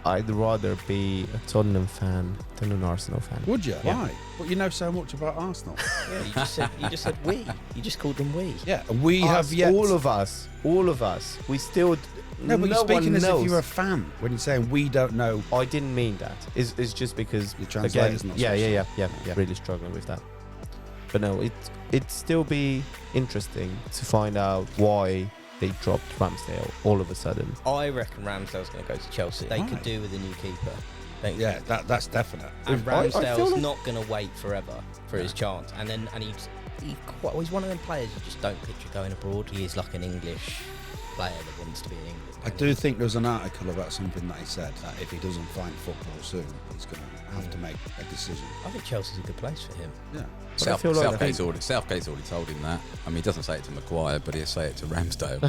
I'd rather be a Tottenham fan than an Arsenal fan. Would you? Yeah. Why? But you know so much about Arsenal. Yeah, you just said we. You just called them we. Yeah, and we Us, have yet. all of us. We still. No, but you're one speaking as knows. if you're a fan when you're saying we don't know. I didn't mean that. It's just because Your translator's again, not yeah, so really struggling with that. But no, it'd still be interesting to find out why they dropped Ramsdale all of a sudden. I reckon Ramsdale's going to go to Chelsea. They could Right. do with a new keeper. Don't you Yeah, think? that's definite. And I Ramsdale's feel like- not going to wait forever for his chance. And he's one of them players you just don't picture going abroad. He is like an English player that wants to be in England. I do think there was an article about something that he said that if he doesn't find football soon, he's going to have to make a decision. I think Chelsea's a good place for him. Yeah. Southgate's already told him that. I mean, he doesn't say it to Maguire, but he'll say it to Ramsdale.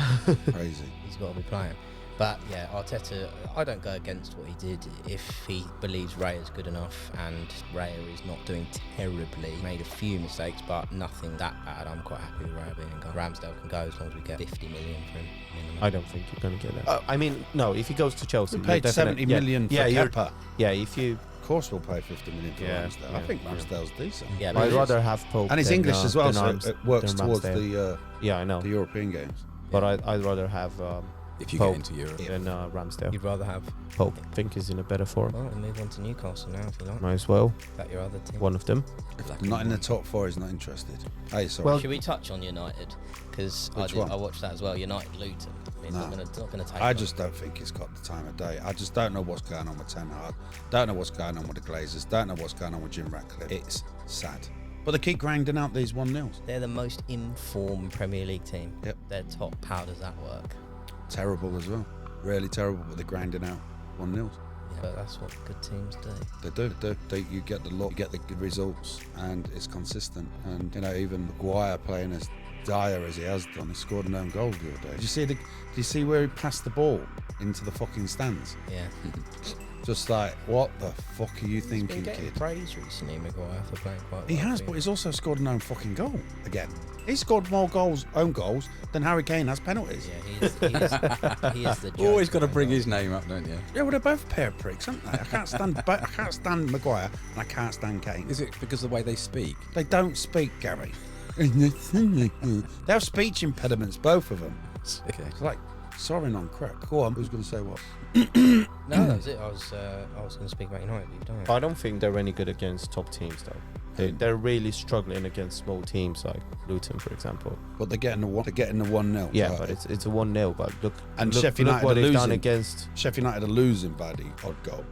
Crazy. He's got to be playing. But yeah, Arteta, I don't go against what he did if he believes Raya's good enough, and Raya is not doing terribly. Made a few mistakes, but nothing that bad. I'm quite happy with Raya being gone. Ramsdale can go as long as we get 50 million for him. I don't think you're going to get that. I mean, no, if he goes to Chelsea... We paid 70 million for Kepa. Yeah, if you... Of course we'll pay 50 million for Ramsdale. I think Ramsdale's decent. Yeah, I'd rather have Pope and he's than, English as well, so it works than towards Ramsdale. I know. The European games. But I'd rather have... if you Pope get into Europe. Than Ramsdale. You'd rather have Pope. I think he's in a better form. Well, we'll move on to Newcastle now, if you like. Might as well. Is that your other team? One of them. Not in the top four, he's not interested. Hey, sorry. Well, should we touch on United? Because I watched that as well. United Luton. It's not going to take. I just don't think he's got the time of day. I just don't know what's going on with Ten Hag. Don't know what's going on with the Glazers. Don't know what's going on with Jim Ratcliffe. It's sad. But they keep grinding out these 1-0s. They're the most informed Premier League team. Yep. They're top. How does that work? Terrible as well. Really terrible, but they're grinding out 1-0s. Yeah, but that's what good teams do. They do. You get the luck, you get the good results, and it's consistent. And even Maguire playing as dire as he has done, he scored an own goal the other day. Did you see where he passed the ball into the fucking stands? Yeah. Just like, what the fuck are you thinking, He's been getting kid? praise recently, Maguire, for playing quite well. He has, but he's also scored an own fucking goal again. He scored more own goals than Harry Kane has penalties. Yeah, he is the Always got to joker, bring right? his name up, don't you? Yeah, well, they're both a pair of pricks, aren't they? I can't stand Maguire, and I can't stand Kane. Is it because of the way they speak? They don't speak, Gary. They have speech impediments, both of them. Okay. It's like Sorin on crack. Go on, who's going to say what? No, that was it. I was going to speak about United, but you don't. I don't think they're any good against top teams, though. They're really struggling against small teams like Luton, for example. But they're getting the 1-0. Yeah, but it's a 1-0. But look, Sheff United look what are they've done losing. against. Sheff United are losing by the odd goal.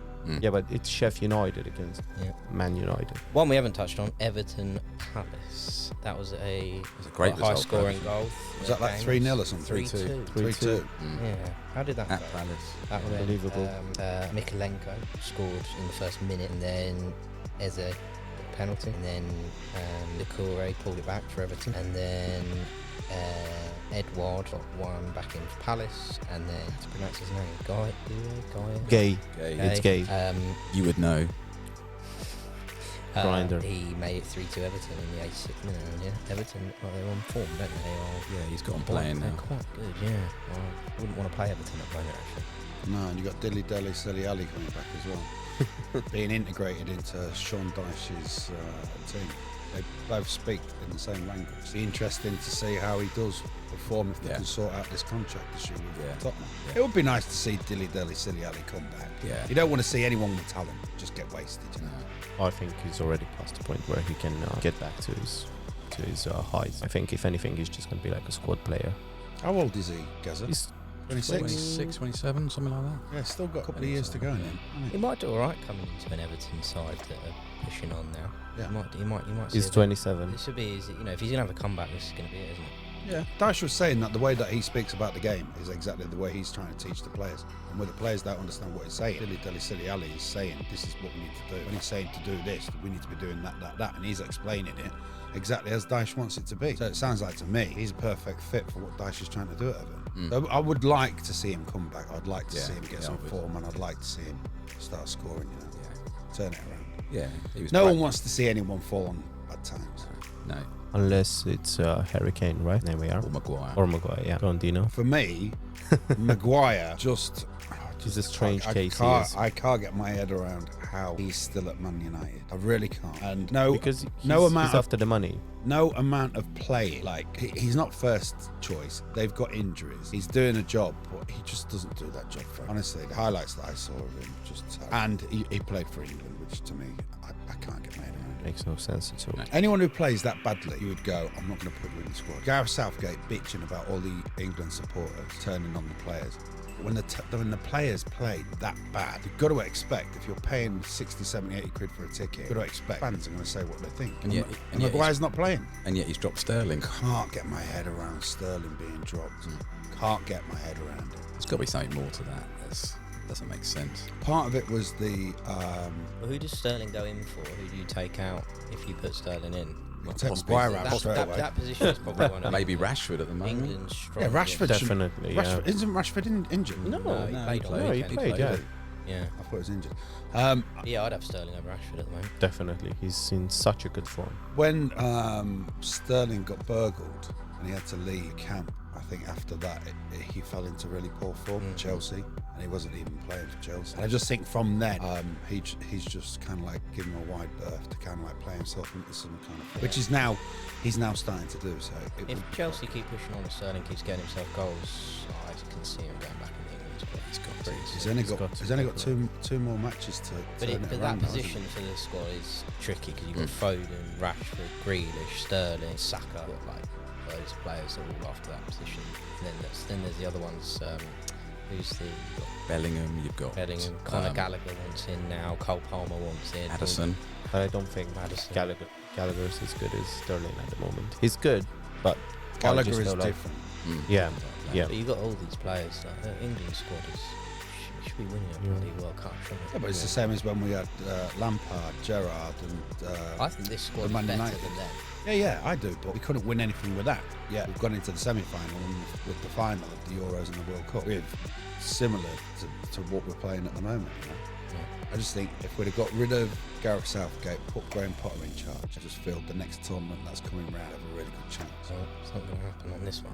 Yeah, but it's Sheff United against Man United. One we haven't touched on, Everton Palace. That was a great result, high-scoring goal. Was that like 3-0 or something? 3-2. 3-2. Yeah. How did that At go? Palace. That was Unbelievable. Mikolenko scored in the first minute, and then Eze got a penalty, and then Doucouré pulled it back for Everton, and then Edouard got one back in for Palace, and then to pronounce his name, Gay. Okay. It's Gay. You would know. Grinder. He made it 3-2 Everton in the 86th minute. And yeah, Everton, they're on form, don't they? Yeah, he's got on playing They're now. quite good, yeah. Well, I wouldn't want to play Everton at the moment, actually. No, and you got Dilly Deli Silly Ali coming back as well. Being integrated into Sean Dyche's team. They both speak in the same language. It's interesting to see how he does perform if they can sort out this contract issue with Tottenham. Yeah. It would be nice to see Dilly Deli Silly Ali come back. Yeah. You don't want to see anyone with talent just get wasted. You know? I think he's already past the point where he can get back to his heights. I think if anything, he's just going to be like a squad player. How old is he, Gazza? He's 26? 26, 27, something like that. Yeah, still got a couple of years to go now. He might do all right coming into an Everton side that are pushing on now. Yeah. He might. He's see 27. This should be, if he's going to have a comeback, this is going to be it, isn't it? Yeah, Dyche was saying that the way that he speaks about the game is exactly the way he's trying to teach the players. And where the players don't understand what he's saying, Dilly Deli Silly Ali is saying, this is what we need to do. When he's saying to do this, we need to be doing that. And he's explaining it exactly as Dyche wants it to be. So it sounds like to me, he's a perfect fit for what Dyche is trying to do at Everton. So I would like to see him come back. I'd like to see him get some form, and I'd like to see him start scoring, turn it around. Yeah. He was No one wants to see anyone fall on bad times. No. Unless it's Harry Kane, right? There we are. Or Maguire. Or Maguire, yeah. Go on, Dino. For me, Maguire just... He's a strange case. I can't get my head around how he's still at Man United. I really can't. And because he's after the money. No amount of playing. Like, he's not first choice. They've got injuries. He's doing a job, but he just doesn't do that job for him. Honestly, the highlights that I saw of him just... And he played for England, which to me, I can't get my head around. Makes no sense at all. Anyone who plays that badly, you would go, I'm not going to put you in the squad. Gareth Southgate bitching about all the England supporters turning on the players. when the players play that bad, you've got to expect, if you're paying 60, 70, 80 quid for a ticket, you've got to expect fans are going to say what they think. And Maguire's not playing. And yet he's dropped Sterling. Can't get my head around Sterling being dropped. Can't get my head around it. There's got to be something more to that. Doesn't make sense. Part of it was the... Well, who does Sterling go in for? Who do you take out if you put Sterling in? take Maguire out straight away. That position is probably one of maybe Rashford at the moment. England's strong. Yeah, Rashford definitely. Rashford, isn't Rashford injured? No, he played on the weekend. He played. Yeah, I thought he was injured. Yeah, I'd have Sterling over Rashford at the moment. definitely. He's in such a good form. When Sterling got burgled and he had to leave camp, I think after that he fell into really poor form for Chelsea, and he wasn't even playing for Chelsea. And I just think from then he's just kind of like given a wide berth to kind of like play himself into some kind of which is now he's now starting to do. So if Chelsea keep pushing on and Sterling keeps getting himself goals, I can see him going back in the England squad. He's only got two more matches to. But that position for the squad is tricky because you've got Foden, Rashford, Grealish, Sterling, Saka. Like those players are all after that position. And then there's the other ones. Who's the Bellingham? You've got Bellingham. Conor Gallagher wants in now. Cole Palmer wants in. Addison. But I don't think Gallagher's as good as Sterling at the moment. He's good, but Gallagher is different. Yeah. But you've got all these players. The England squad should be winning a bloody World Cup, shouldn't it? Yeah, but it's the same as when we had Lampard, Gerrard, and I think this squad is better than them. Yeah, I do, but we couldn't win anything with that. Yeah, we've gone into the semi-final and with the final of the Euros and the World Cup. We're similar to what we're playing at the moment. You know? I just think if we'd have got rid of Gareth Southgate, put Graham Potter in charge, I just feel the next tournament that's coming round have a really good chance. So it's not going to happen on this one.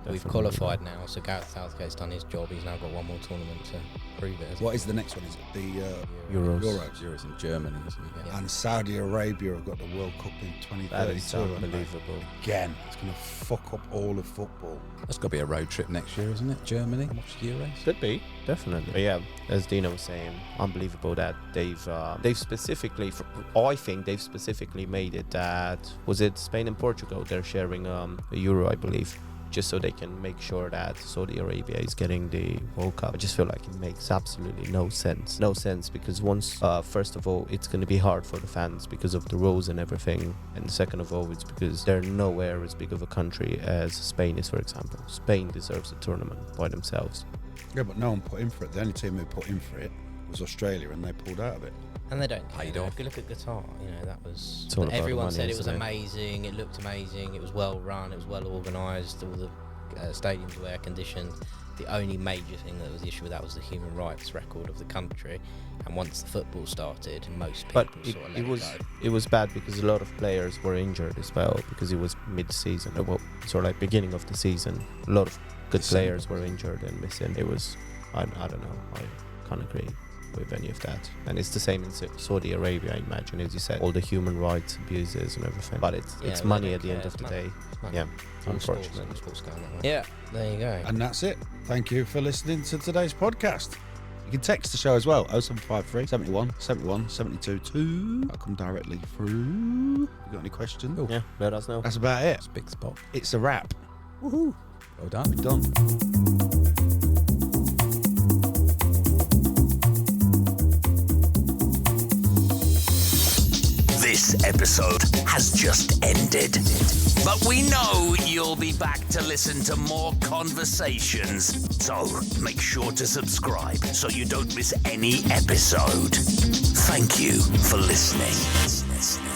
No. We've qualified now, so Gareth Southgate's done his job. He's now got one more tournament to prove it. What is the next one? Is it the Euros? Euros in Germany, isn't it? Yeah. And Saudi Arabia have got the World Cup in 2032. That is unbelievable. Again, it's going to fuck up all of football. That's got to be a road trip next year, isn't it? Germany, watch the Euros. Could be, definitely. But yeah, as Dino was saying, unbelievable that they've specifically, I think they've specifically made it that, was it Spain and Portugal? They're sharing a Euro, I believe, just so they can make sure that Saudi Arabia is getting the World Cup. I just feel like it makes absolutely no sense. No sense, because once, first of all, it's going to be hard for the fans because of the rules and everything. And second of all, it's because they're nowhere as big of a country as Spain is, for example. Spain deserves a tournament by themselves. Yeah, but no one put in for it. The only team who put in for it was Australia, and they pulled out of it. And they don't care. Paid If off. you look at Qatar, that was... It's all about everyone the money, said it was isn't it? amazing, it looked amazing, it was well run, it was well organised, all the stadiums were air conditioned. The only major thing that was the issue with that was the human rights record of the country. And once the football started, most people But sort of let go. it was bad because a lot of players were injured as well, because it was mid-season, sort of like beginning of the season. A lot of good players were injured and missing. It was, I don't know, I can't agree with any of that. And it's the same in Saudi Arabia, I imagine, as you said, all the human rights abuses and everything. But it's money at the end of the day. Yeah, unfortunately. Sports going that way. Yeah, there you go. And that's it. Thank you for listening to today's podcast. You can text the show as well, 0753 71 71 72 2. I'll come directly through. You got any questions? Yeah, let us know. That's about it. It's a big spot. It's a wrap. Woohoo! Well done. We're done. This episode has just ended. But we know you'll be back to listen to more conversations. So make sure to subscribe so you don't miss any episode. Thank you for listening.